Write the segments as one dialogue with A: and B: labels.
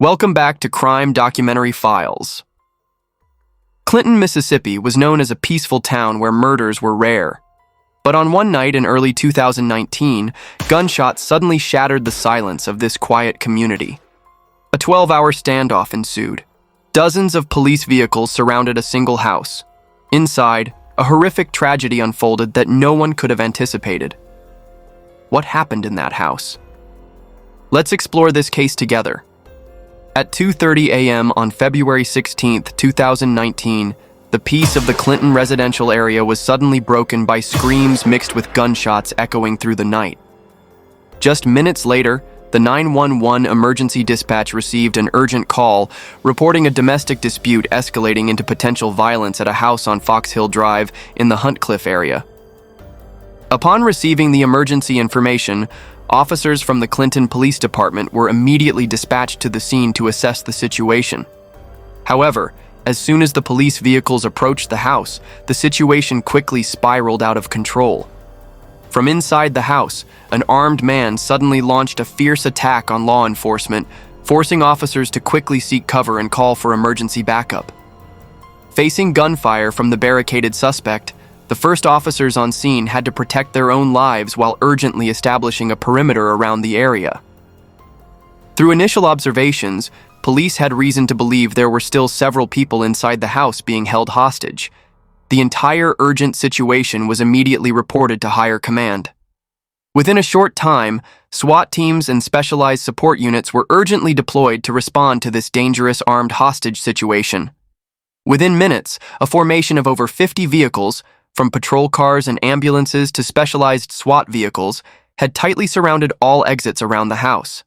A: Welcome back to Crime Documentary Files. Clinton, Mississippi was known as a peaceful town where murders were rare. But on one night in early 2019, gunshots suddenly shattered the silence of this quiet community. A 12-hour standoff ensued. Dozens of police vehicles surrounded a single house. Inside, a horrific tragedy unfolded that no one could have anticipated. What happened in that house? Let's explore this case together. At 2:30 a.m. on February 16, 2019, the peace of the Clinton residential area was suddenly broken by screams mixed with gunshots echoing through the night. Just minutes later, the 911 emergency dispatch received an urgent call reporting a domestic dispute escalating into potential violence at a house on Fox Hill Drive in the Huntcliffe area. Upon receiving the emergency information, officers from the Clinton Police Department were immediately dispatched to the scene to assess the situation. However, as soon as the police vehicles approached the house, the situation quickly spiraled out of control. From inside the house, an armed man suddenly launched a fierce attack on law enforcement, forcing officers to quickly seek cover and call for emergency backup. Facing gunfire from the barricaded suspect, the first officers on scene had to protect their own lives while urgently establishing a perimeter around the area. Through initial observations, police had reason to believe there were still several people inside the house being held hostage. The entire urgent situation was immediately reported to higher command. Within a short time, SWAT teams and specialized support units were urgently deployed to respond to this dangerous armed hostage situation. Within minutes, a formation of over 50 vehicles, from patrol cars and ambulances to specialized SWAT vehicles, had tightly surrounded all exits around the house.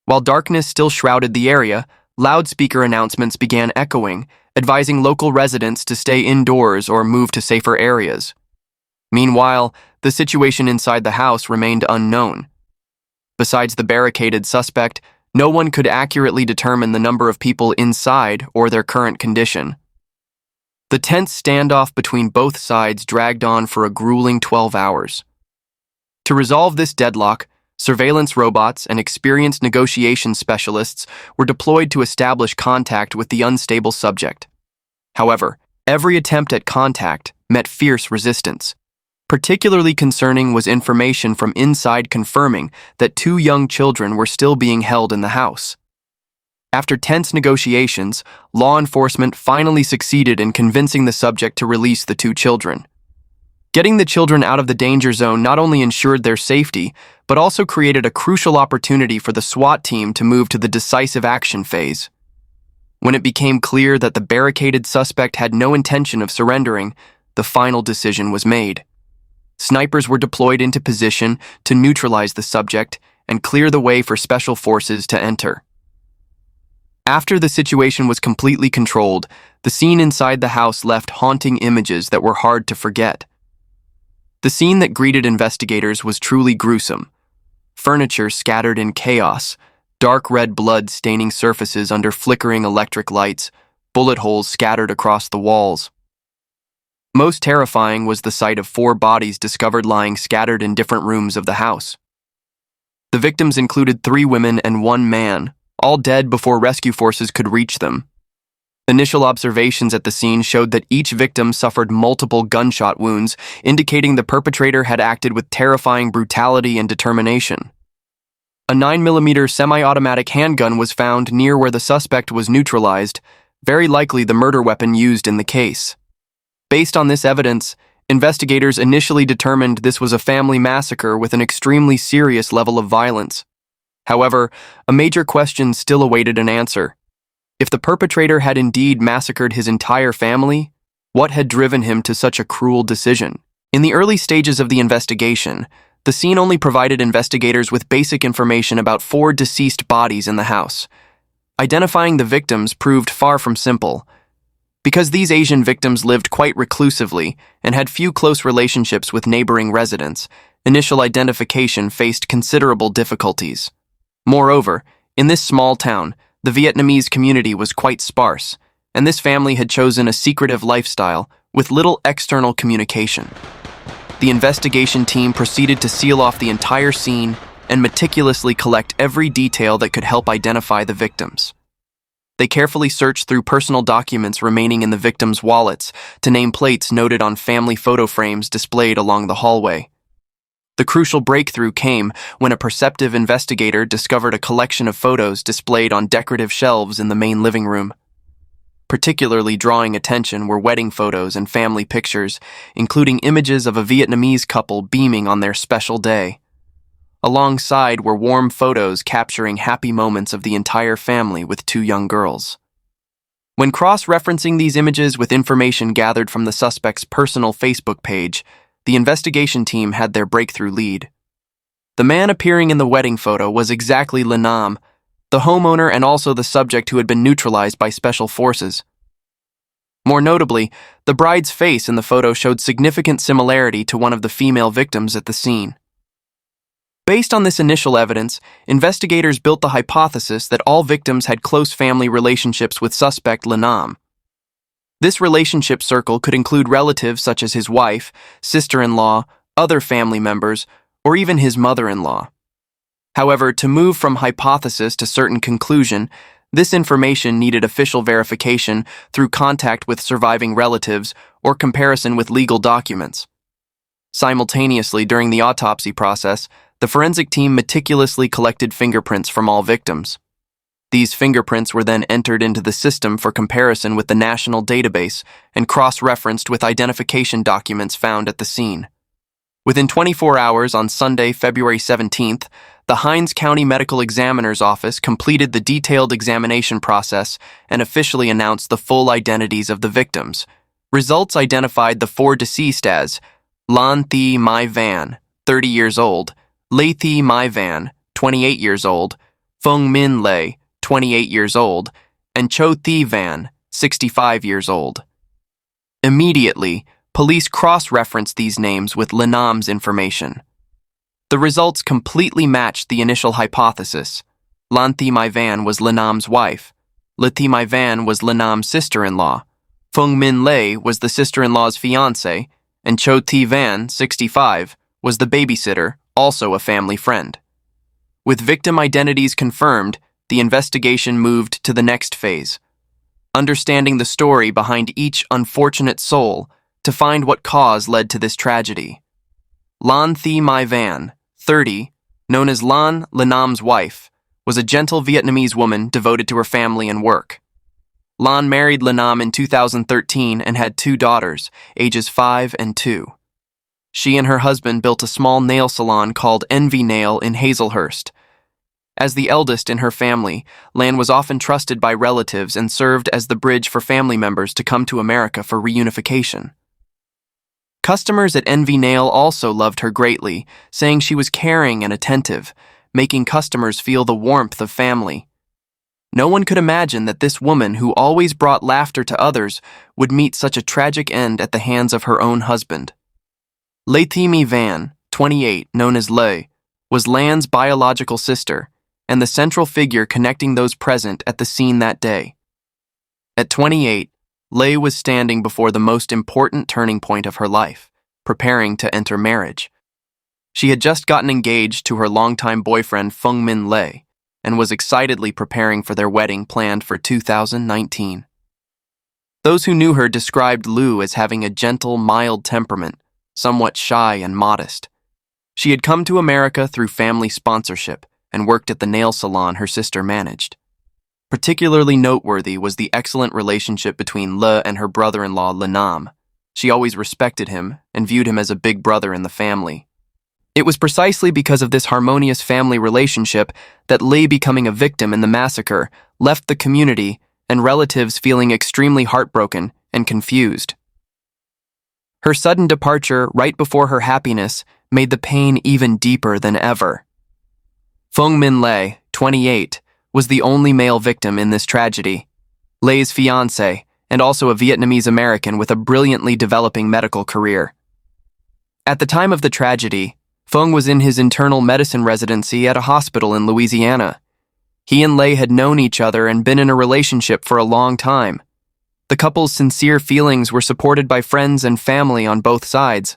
A: While darkness still shrouded the area, loudspeaker announcements began echoing, advising local residents to stay indoors or move to safer areas. Meanwhile, the situation inside the house remained unknown. Besides the barricaded suspect, no one could accurately determine the number of people inside or their current condition. The tense standoff between both sides dragged on for a grueling 12 hours. To resolve this deadlock, surveillance robots and experienced negotiation specialists were deployed to establish contact with the unstable subject. However, every attempt at contact met fierce resistance. Particularly concerning was information from inside confirming that 2 young children were still being held in the house. After tense negotiations, law enforcement finally succeeded in convincing the subject to release the 2 children. Getting the children out of the danger zone not only ensured their safety, but also created a crucial opportunity for the SWAT team to move to the decisive action phase. When it became clear that the barricaded suspect had no intention of surrendering, the final decision was made. Snipers were deployed into position to neutralize the subject and clear the way for special forces to enter. After the situation was completely controlled, the scene inside the house left haunting images that were hard to forget. The scene that greeted investigators was truly gruesome. Furniture scattered in chaos, dark red blood staining surfaces under flickering electric lights, bullet holes scattered across the walls. Most terrifying was the sight of 4 bodies discovered lying scattered in different rooms of the house. The victims included 3 women and 1 man, all dead before rescue forces could reach them. Initial observations at the scene showed that each victim suffered multiple gunshot wounds, indicating the perpetrator had acted with terrifying brutality and determination. A 9mm semi-automatic handgun was found near where the suspect was neutralized, very likely the murder weapon used in the case. Based on this evidence, investigators initially determined this was a family massacre with an extremely serious level of violence. However, a major question still awaited an answer. If the perpetrator had indeed massacred his entire family, what had driven him to such a cruel decision? In the early stages of the investigation, the scene only provided investigators with basic information about 4 deceased bodies in the house. Identifying the victims proved far from simple. Because these Asian victims lived quite reclusively and had few close relationships with neighboring residents, initial identification faced considerable difficulties. Moreover, in this small town, the Vietnamese community was quite sparse, and this family had chosen a secretive lifestyle with little external communication. The investigation team proceeded to seal off the entire scene and meticulously collect every detail that could help identify the victims. They carefully searched through personal documents remaining in the victims' wallets to name plates noted on family photo frames displayed along the hallway. The crucial breakthrough came when a perceptive investigator discovered a collection of photos displayed on decorative shelves in the main living room. Particularly drawing attention were wedding photos and family pictures, including images of a Vietnamese couple beaming on their special day. Alongside were warm photos capturing happy moments of the entire family with two young girls. When cross-referencing these images with information gathered from the suspect's personal Facebook page, the investigation team had their breakthrough lead. The man appearing in the wedding photo was exactly Le Nam, the homeowner and also the subject who had been neutralized by special forces. More notably, the bride's face in the photo showed significant similarity to one of the female victims at the scene. Based on this initial evidence, investigators built the hypothesis that all victims had close family relationships with suspect Le Nam. This relationship circle could include relatives such as his wife, sister-in-law, other family members, or even his mother-in-law. However, to move from hypothesis to certain conclusion, this information needed official verification through contact with surviving relatives or comparison with legal documents. Simultaneously, during the autopsy process, the forensic team meticulously collected fingerprints from all victims. These fingerprints were then entered into the system for comparison with the national database and cross-referenced with identification documents found at the scene. Within 24 hours on Sunday, February 17th, the Hinds County Medical Examiner's Office completed the detailed examination process and officially announced the full identities of the victims. Results identified the four deceased as Lan Thi Mai Van, 30 years old, Lê Thi Mai Van, 28 years old, Phung Min Lê, 28 years old, and Cho Thi Van, 65 years old. Immediately, police cross-referenced these names with Le Nam's information. The results completely matched the initial hypothesis. Lan Thi Mai Van was Le Nam's wife, Lê Thi Mai Van was Le Nam's sister-in-law, Phung Min Lê was the sister-in-law's fiancé, and Cho Thi Van, 65, was the babysitter, also a family friend. With victim identities confirmed, the investigation moved to the next phase, understanding the story behind each unfortunate soul to find what cause led to this tragedy. Lan Thi Mai Van, 30, known as Lan, Le Nam's wife, was a gentle Vietnamese woman devoted to her family and work. Lan married Le Nam in 2013 and had two daughters, ages 5 and 2. She and her husband built a small nail salon called Envy Nail in Hazelhurst. As the eldest in her family, Lan was often trusted by relatives and served as the bridge for family members to come to America for reunification. Customers at Envy Nail also loved her greatly, saying she was caring and attentive, making customers feel the warmth of family. No one could imagine that this woman who always brought laughter to others would meet such a tragic end at the hands of her own husband. Lê Thi Mai Van, 28, known as Lê, was Lan's biological sister and the central figure connecting those present at the scene that day. At 28, Lê was standing before the most important turning point of her life, preparing to enter marriage. She had just gotten engaged to her longtime boyfriend Phung Min Lê and was excitedly preparing for their wedding planned for 2019. Those who knew her described Lê as having a gentle, mild temperament, somewhat shy and modest. She had come to America through family sponsorship and worked at the nail salon her sister managed. Particularly noteworthy was the excellent relationship between Le and her brother-in-law Le Nam. She always respected him and viewed him as a big brother in the family. It was precisely because of this harmonious family relationship that Lê becoming a victim in the massacre left the community and relatives feeling extremely heartbroken and confused. Her sudden departure right before her happiness made the pain even deeper than ever. Phung Min Lê, 28, was the only male victim in this tragedy. Lé's fiancé, and also a Vietnamese American with a brilliantly developing medical career. At the time of the tragedy, Phung was in his internal medicine residency at a hospital in Louisiana. He and Lê had known each other and been in a relationship for a long time. The couple's sincere feelings were supported by friends and family on both sides.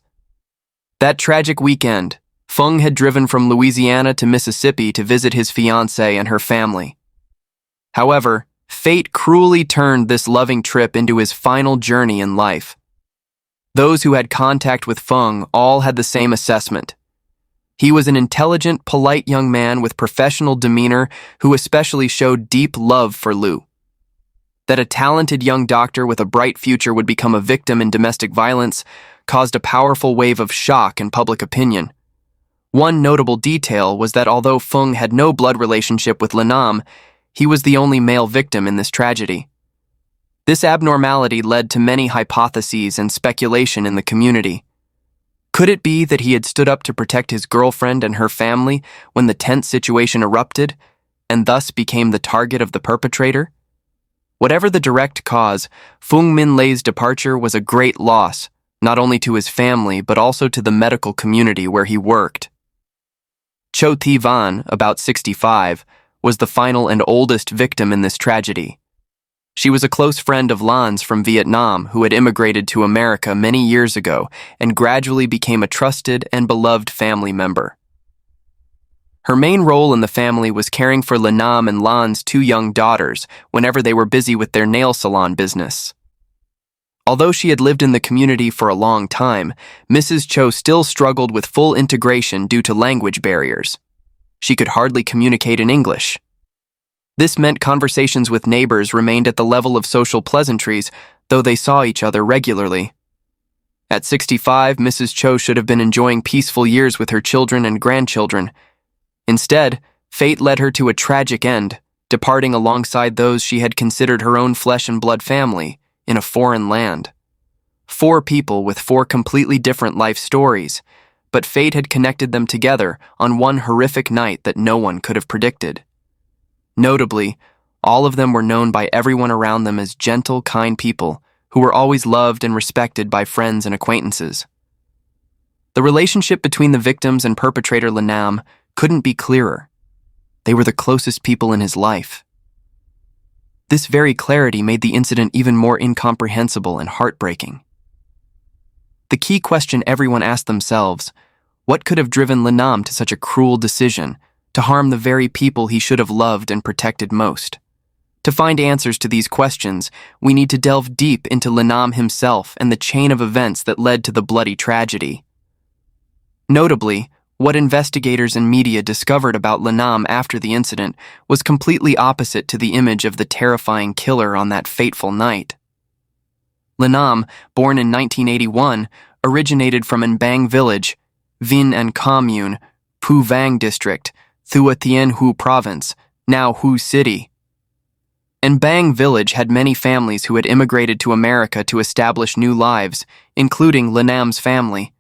A: That tragic weekend, Phung had driven from Louisiana to Mississippi to visit his fiancée and her family. However, fate cruelly turned this loving trip into his final journey in life. Those who had contact with Feng all had the same assessment. He was an intelligent, polite young man with professional demeanor who especially showed deep love for Liu. That a talented young doctor with a bright future would become a victim in domestic violence caused a powerful wave of shock in public opinion. One notable detail was that although Feng had no blood relationship with Linam, he was the only male victim in this tragedy. This abnormality led to many hypotheses and speculation in the community. Could it be that he had stood up to protect his girlfriend and her family when the tense situation erupted, and thus became the target of the perpetrator? Whatever the direct cause, Feng Minlei's departure was a great loss, not only to his family but also to the medical community where he worked. Cho Thi Van, about 65, was the final and oldest victim in this tragedy. She was a close friend of Lan's from Vietnam who had immigrated to America many years ago and gradually became a trusted and beloved family member. Her main role in the family was caring for Linam and Lan's two young daughters whenever they were busy with their nail salon business. Although she had lived in the community for a long time, Mrs. Cho still struggled with full integration due to language barriers. She could hardly communicate in English. This meant conversations with neighbors remained at the level of social pleasantries, though they saw each other regularly. At 65, Mrs. Cho should have been enjoying peaceful years with her children and grandchildren. Instead, fate led her to a tragic end, departing alongside those she had considered her own flesh and blood family, in a foreign land. 4 people with 4 completely different life stories, but fate had connected them together on one horrific night that no one could have predicted. Notably, all of them were known by everyone around them as gentle, kind people who were always loved and respected by friends and acquaintances. The relationship between the victims and perpetrator Linam couldn't be clearer. They were the closest people in his life. This very clarity made the incident even more incomprehensible and heartbreaking. The key question everyone asked themselves: what could have driven Linam to such a cruel decision to harm the very people he should have loved and protected most? To find answers to these questions, we need to delve deep into Linam himself and the chain of events that led to the bloody tragedy. Notably, what investigators and media discovered about Linam after the incident was completely opposite to the image of the terrifying killer on that fateful night. Linam, born in 1981, originated from Nbang Village, Vinh An Commune, Phu Vang District, Thua Thien Hu Province, now Hu City. Nbang Village had many families who had immigrated to America to establish new lives, including Linam's family.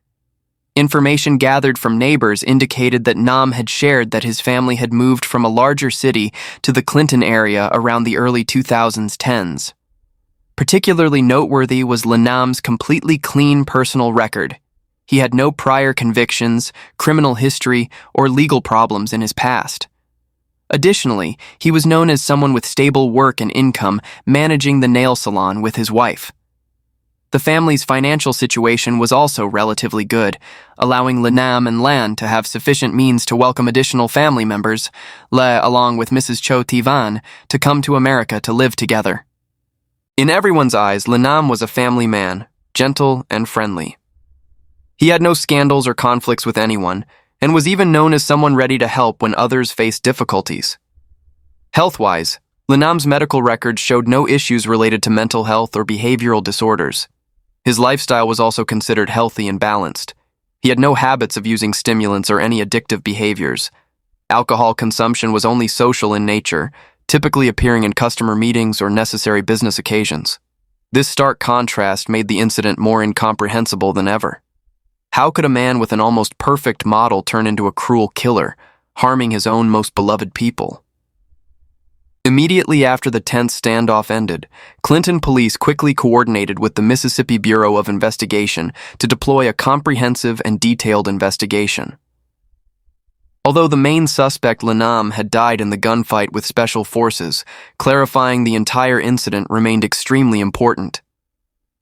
A: Information gathered from neighbors indicated that Nam had shared that his family had moved from a larger city to the Clinton area around the early 2010s. Particularly noteworthy was Linam's completely clean personal record. He had no prior convictions, criminal history, or legal problems in his past. Additionally, he was known as someone with stable work and income, managing the nail salon with his wife. The family's financial situation was also relatively good, allowing Linam and Lan to have sufficient means to welcome additional family members, along with Mrs. Cho Thi Van, to come to America to live together. In everyone's eyes, Linam was a family man, gentle and friendly. He had no scandals or conflicts with anyone, and was even known as someone ready to help when others faced difficulties. Health-wise, Linam's medical records showed no issues related to mental health or behavioral disorders. His lifestyle was also considered healthy and balanced. He had no habits of using stimulants or any addictive behaviors. Alcohol consumption was only social in nature, typically appearing in customer meetings or necessary business occasions. This stark contrast made the incident more incomprehensible than ever. How could a man with an almost perfect model turn into a cruel killer, harming his own most beloved people? Immediately after the tense standoff ended, Clinton police quickly coordinated with the Mississippi Bureau of Investigation to deploy a comprehensive and detailed investigation. Although the main suspect, Linam, had died in the gunfight with special forces, clarifying the entire incident remained extremely important.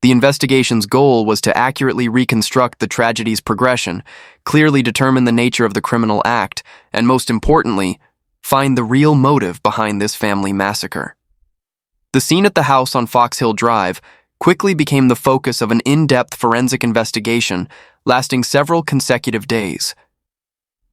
A: The investigation's goal was to accurately reconstruct the tragedy's progression, clearly determine the nature of the criminal act, and most importantly, find the real motive behind this family massacre. The scene at the house on Fox Hill Drive quickly became the focus of an in-depth forensic investigation lasting several consecutive days.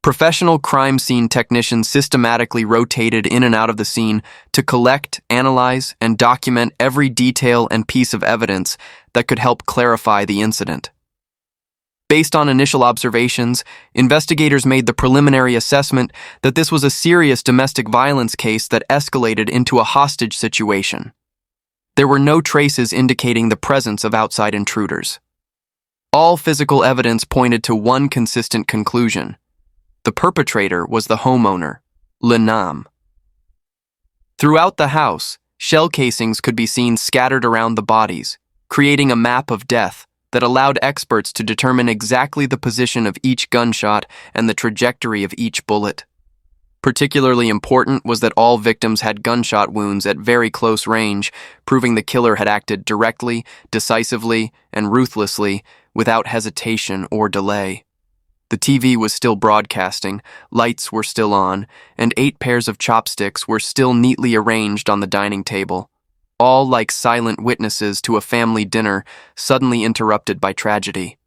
A: Professional crime scene technicians systematically rotated in and out of the scene to collect, analyze, and document every detail and piece of evidence that could help clarify the incident. Based on initial observations, investigators made the preliminary assessment that this was a serious domestic violence case that escalated into a hostage situation. There were no traces indicating the presence of outside intruders. All physical evidence pointed to one consistent conclusion. The perpetrator was the homeowner, Lenam. Throughout the house, shell casings could be seen scattered around the bodies, creating a map of death that allowed experts to determine exactly the position of each gunshot and the trajectory of each bullet. Particularly important was that all victims had gunshot wounds at very close range, proving the killer had acted directly, decisively, and ruthlessly, without hesitation or delay. The TV was still broadcasting, lights were still on, and 8 pairs of chopsticks were still neatly arranged on the dining table, all like silent witnesses to a family dinner suddenly interrupted by tragedy.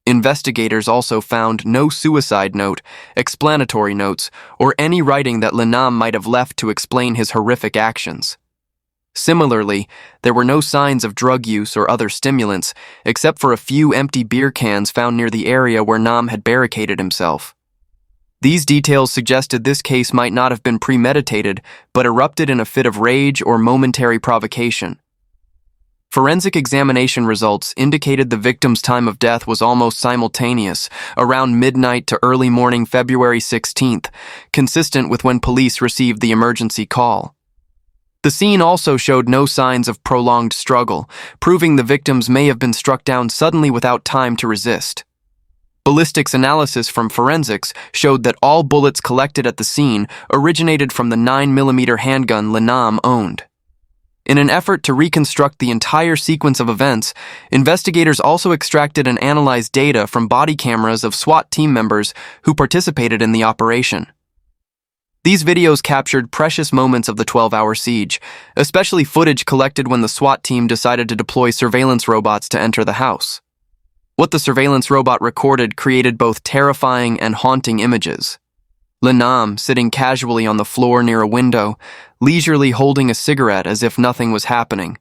A: Investigators also found no suicide note, explanatory notes, or any writing that Lenam might have left to explain his horrific actions. Similarly, there were no signs of drug use or other stimulants, except for a few empty beer cans found near the area where Nam had barricaded himself. These details suggested this case might not have been premeditated, but erupted in a fit of rage or momentary provocation. Forensic examination results indicated the victim's time of death was almost simultaneous, around midnight to early morning February 16th, consistent with when police received the emergency call. The scene also showed no signs of prolonged struggle, proving the victims may have been struck down suddenly without time to resist. Ballistics analysis from forensics showed that all bullets collected at the scene originated from the 9mm handgun Lenam owned. In an effort to reconstruct the entire sequence of events, investigators also extracted and analyzed data from body cameras of SWAT team members who participated in the operation. These videos captured precious moments of the 12-hour siege, especially footage collected when the SWAT team decided to deploy surveillance robots to enter the house. What the surveillance robot recorded created both terrifying and haunting images. Lenam sitting casually on the floor near a window, leisurely holding a cigarette as if nothing was happening.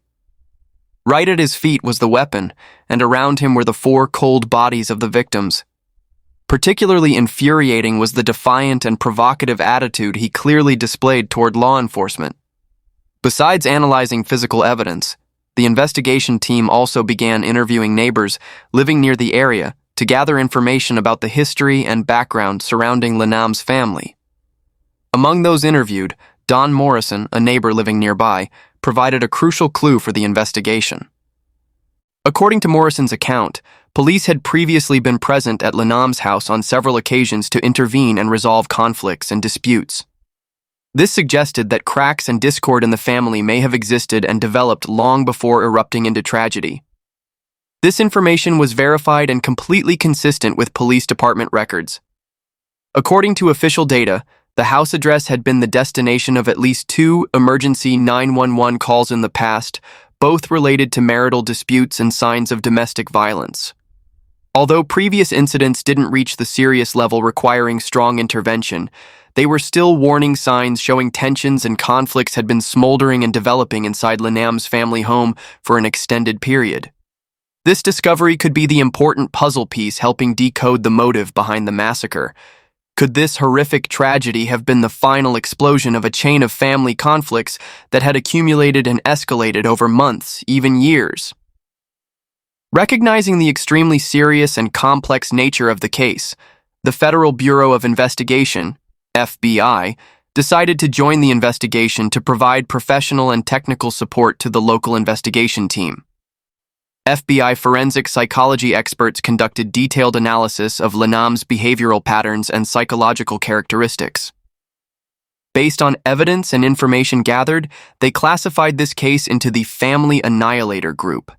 A: Right at his feet was the weapon, and around him were the 4 cold bodies of the victims. Particularly infuriating was the defiant and provocative attitude he clearly displayed toward law enforcement. Besides analyzing physical evidence, the investigation team also began interviewing neighbors living near the area to gather information about the history and background surrounding Lenam's family. Among those interviewed, Don Morrison, a neighbor living nearby, provided a crucial clue for the investigation. According to Morrison's account, police had previously been present at Lenam's house on several occasions to intervene and resolve conflicts and disputes. This suggested that cracks and discord in the family may have existed and developed long before erupting into tragedy. This information was verified and completely consistent with police department records. According to official data, the house address had been the destination of at least 2 emergency 911 calls in the past, both related to marital disputes and signs of domestic violence. Although previous incidents didn't reach the serious level requiring strong intervention, they were still warning signs showing tensions and conflicts had been smoldering and developing inside Lenam's family home for an extended period. This discovery could be the important puzzle piece helping decode the motive behind the massacre. Could this horrific tragedy have been the final explosion of a chain of family conflicts that had accumulated and escalated over months, even years? Recognizing the extremely serious and complex nature of the case, the Federal Bureau of Investigation, FBI, decided to join the investigation to provide professional and technical support to the local investigation team. FBI forensic psychology experts conducted detailed analysis of Lenam's behavioral patterns and psychological characteristics. Based on evidence and information gathered, they classified this case into the family annihilator group,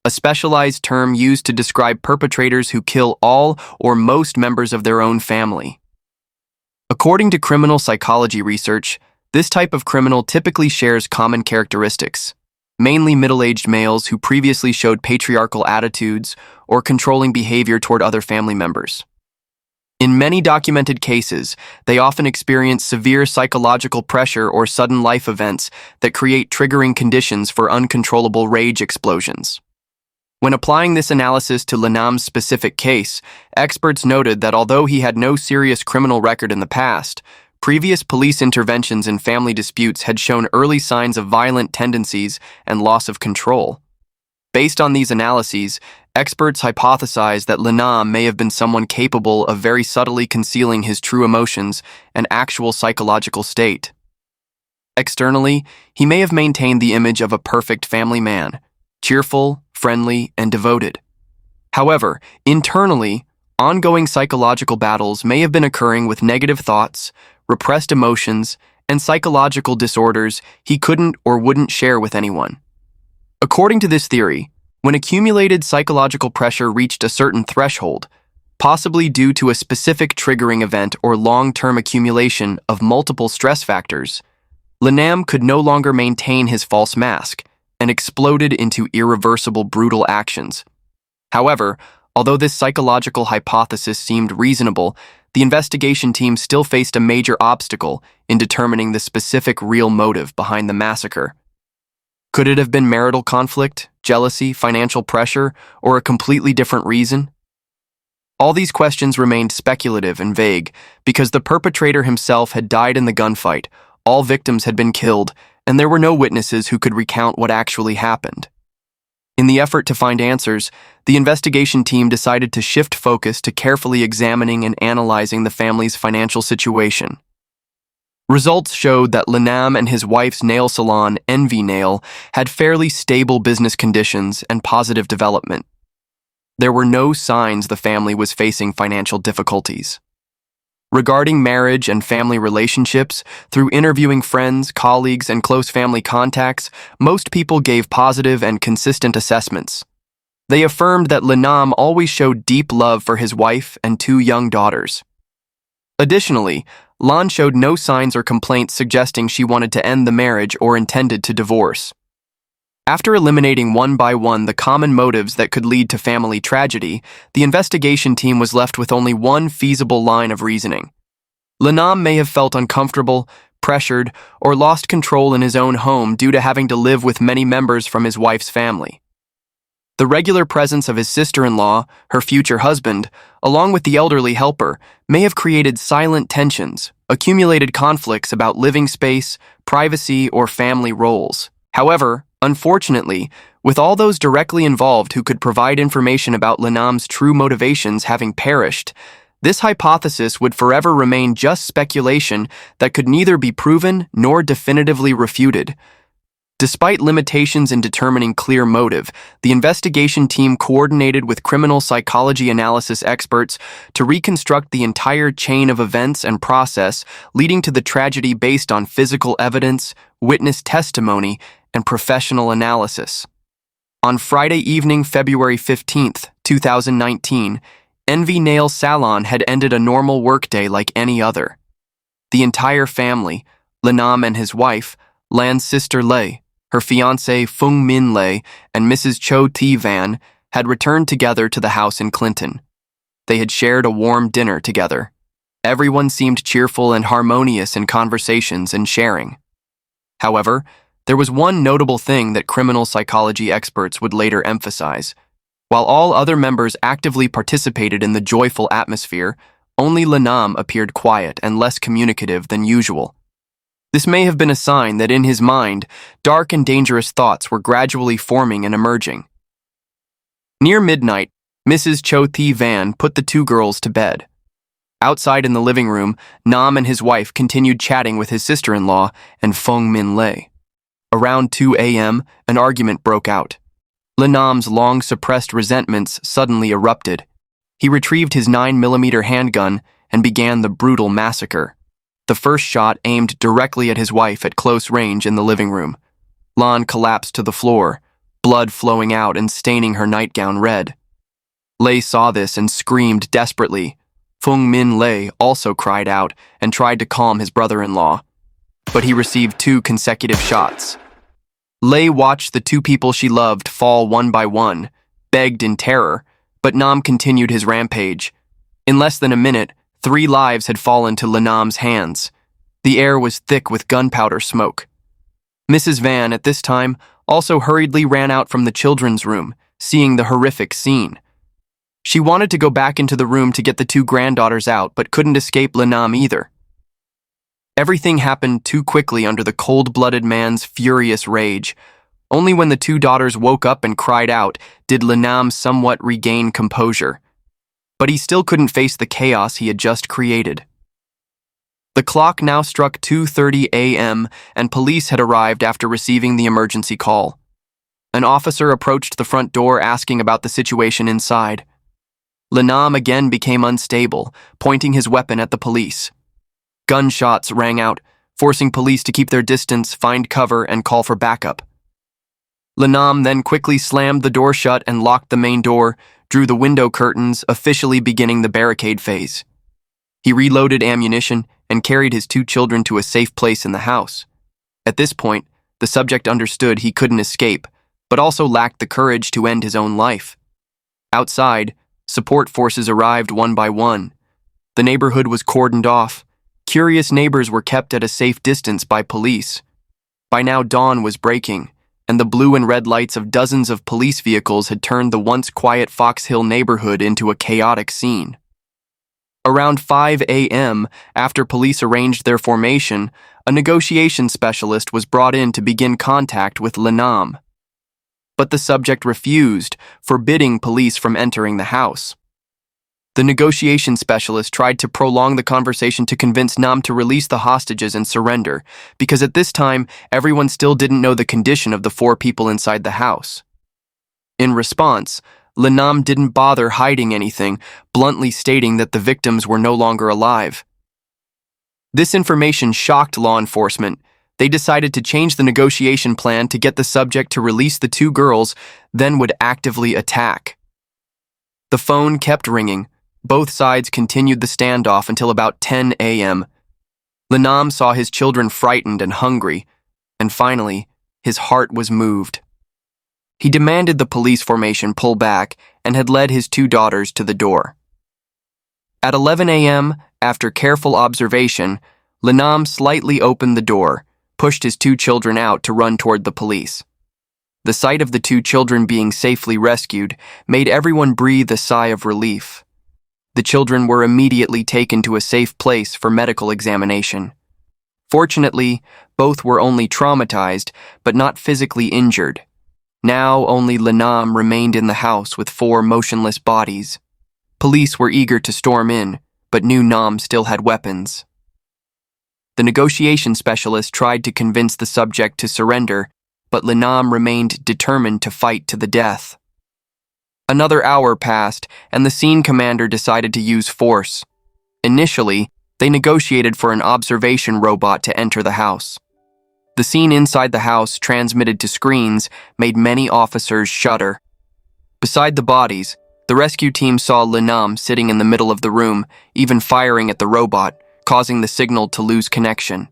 A: a specialized term used to describe perpetrators who kill all or most members of their own family. According to criminal psychology research, this type of criminal typically shares common characteristics. mainly middle-aged males who previously showed patriarchal attitudes or controlling behavior toward other family members. In many documented cases, they often experience severe psychological pressure or sudden life events that create triggering conditions for uncontrollable rage explosions. When applying this analysis to Lanam's specific case, experts noted that although he had no serious criminal record in the past, previous police interventions in family disputes had shown early signs of violent tendencies and loss of control. Based on these analyses, experts hypothesized that Lanam may have been someone capable of very subtly concealing his true emotions and actual psychological state. Externally, he may have maintained the image of a perfect family man, cheerful, friendly, and devoted. However, internally, ongoing psychological battles may have been occurring with negative thoughts, repressed emotions, and psychological disorders he couldn't or wouldn't share with anyone. According to this theory, when accumulated psychological pressure reached a certain threshold, possibly due to a specific triggering event or long-term accumulation of multiple stress factors, Lanam could no longer maintain his false mask and exploded into irreversible brutal actions. However, although this psychological hypothesis seemed reasonable, the investigation team still faced a major obstacle in determining the specific real motive behind the massacre. Could it have been marital conflict, jealousy, financial pressure, or a completely different reason? All these questions remained speculative and vague because the perpetrator himself had died in the gunfight, all victims had been killed, and there were no witnesses who could recount what actually happened. In the effort to find answers, the investigation team decided to shift focus to carefully examining and analyzing the family's financial situation. Results showed that Lanam and his wife's nail salon, Envy Nail, had fairly stable business conditions and positive development. There were no signs the family was facing financial difficulties. Regarding marriage and family relationships, through interviewing friends, colleagues, and close family contacts, most people gave positive and consistent assessments. They affirmed that Lanam always showed deep love for his wife and two young daughters. Additionally, Lan showed no signs or complaints suggesting she wanted to end the marriage or intended to divorce. After eliminating one by one the common motives that could lead to family tragedy, the investigation team was left with only one feasible line of reasoning. Lanam may have felt uncomfortable, pressured, or lost control in his own home due to having to live with many members from his wife's family. The regular presence of his sister-in-law, her future husband, along with the elderly helper, may have created silent tensions, accumulated conflicts about living space, privacy, or family roles. However, unfortunately, with all those directly involved who could provide information about Lanam's true motivations having perished, this hypothesis would forever remain just speculation that could neither be proven nor definitively refuted. Despite limitations in determining clear motive, the investigation team coordinated with criminal psychology analysis experts to reconstruct the entire chain of events and process leading to the tragedy based on physical evidence, witness testimony, and professional analysis. On Friday evening, February 15th, 2019, Envy Nail Salon had ended a normal workday like any other. The entire family, Lanam and his wife, Lan's sister Lei, her fiancé Fung Min Lei, and Mrs. Cho Thi Van had returned together to the house in Clinton. They had shared a warm dinner together. Everyone seemed cheerful and harmonious in conversations and sharing. However, there was one notable thing that criminal psychology experts would later emphasize. While all other members actively participated in the joyful atmosphere, only Lanam appeared quiet and less communicative than usual. This may have been a sign that in his mind, dark and dangerous thoughts were gradually forming and emerging. Near midnight, Mrs. Cho Thi Van put the two girls to bed. Outside in the living room, Nam and his wife continued chatting with his sister-in-law and Fung Min Lei. Around 2 a.m., an argument broke out. Lanam's long-suppressed resentments suddenly erupted. He retrieved his 9mm handgun and began the brutal massacre. The first shot aimed directly at his wife at close range in the living room. Lan collapsed to the floor, blood flowing out and staining her nightgown red. Lei saw this and screamed desperately. Fung Min Lei also cried out and tried to calm his brother-in-law, but he received 2 consecutive shots. Lei watched the two people she loved fall one by one, begged in terror, but Nam continued his rampage. In less than a minute, 3 lives had fallen to Lanam's hands. The air was thick with gunpowder smoke. Mrs. Van, at this time, also hurriedly ran out from the children's room, seeing the horrific scene. She wanted to go back into the room to get the 2 granddaughters out, but couldn't escape Lanam either. Everything happened too quickly under the cold-blooded man's furious rage. Only when the 2 daughters woke up and cried out did Lanam somewhat regain composure. But he still couldn't face the chaos he had just created. The clock now struck 2:30 a.m., and police had arrived after receiving the emergency call. An officer approached the front door asking about the situation inside. Lanam again became unstable, pointing his weapon at the police. Gunshots rang out, forcing police to keep their distance, find cover, and call for backup. Lanam then quickly slammed the door shut and locked the main door, drew the window curtains, officially beginning the barricade phase. He reloaded ammunition and carried his 2 children to a safe place in the house. At this point, the subject understood he couldn't escape, but also lacked the courage to end his own life. Outside, support forces arrived one by one. The neighborhood was cordoned off. Curious neighbors were kept at a safe distance by police. By now dawn was breaking, and the blue and red lights of dozens of police vehicles had turned the once quiet Fox Hill neighborhood into a chaotic scene. Around 5 a.m., after police arranged their formation, a negotiation specialist was brought in to begin contact with Lanam. But the subject refused, forbidding police from entering the house. The negotiation specialist tried to prolong the conversation to convince Nam to release the hostages and surrender, because at this time, everyone still didn't know the condition of the 4 people inside the house. In response, Lanam didn't bother hiding anything, bluntly stating that the victims were no longer alive. This information shocked law enforcement. They decided to change the negotiation plan to get the subject to release the 2 girls, then would actively attack. The phone kept ringing. Both sides continued the standoff until about 10 a.m. Lanam saw his children frightened and hungry, and finally, his heart was moved. He demanded the police formation pull back and had led his 2 daughters to the door. At 11 a.m., after careful observation, Lanam slightly opened the door, pushed his 2 children out to run toward the police. The sight of the 2 children being safely rescued made everyone breathe a sigh of relief. The children were immediately taken to a safe place for medical examination. Fortunately, both were only traumatized, but not physically injured. Now only Lanam remained in the house with 4 motionless bodies. Police were eager to storm in, but knew Nam still had weapons. The negotiation specialist tried to convince the subject to surrender, but Lanam remained determined to fight to the death. Another hour passed, and the scene commander decided to use force. Initially, they negotiated for an observation robot to enter the house. The scene inside the house, transmitted to screens, made many officers shudder. Beside the bodies, the rescue team saw Lanam sitting in the middle of the room, even firing at the robot, causing the signal to lose connection.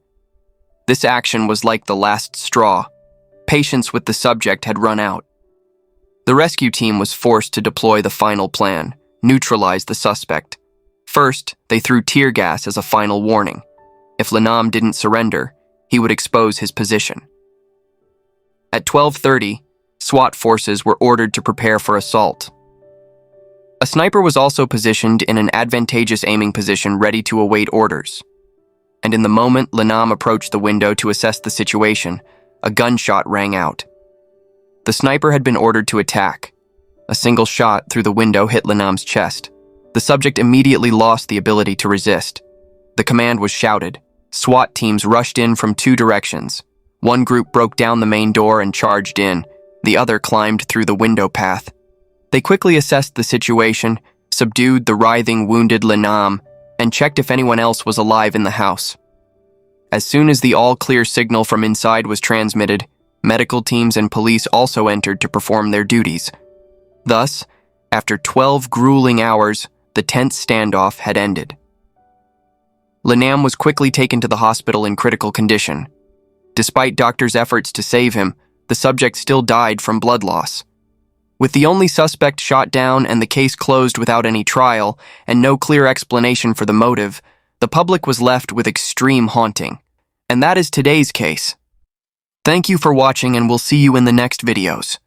A: This action was like the last straw. Patience with the subject had run out. The rescue team was forced to deploy the final plan, neutralize the suspect. First, they threw tear gas as a final warning. If Lanam didn't surrender, he would expose his position. At 12:30, SWAT forces were ordered to prepare for assault. A sniper was also positioned in an advantageous aiming position ready to await orders. And in the moment Lanam approached the window to assess the situation, a gunshot rang out. The sniper had been ordered to attack. A single shot through the window hit Lanam's chest. The subject immediately lost the ability to resist. The command was shouted. SWAT teams rushed in from 2 directions. One group broke down the main door and charged in. The other climbed through the window path. They quickly assessed the situation, subdued the writhing, wounded Lanam, and checked if anyone else was alive in the house. As soon as the all-clear signal from inside was transmitted, medical teams and police also entered to perform their duties. Thus, after 12 grueling hours, the tense standoff had ended. Lanam was quickly taken to the hospital in critical condition. Despite doctors' efforts to save him, the subject still died from blood loss. With the only suspect shot down and the case closed without any trial and no clear explanation for the motive, the public was left with extreme haunting. And that is today's case. Thank you for watching, and we'll see you in the next videos.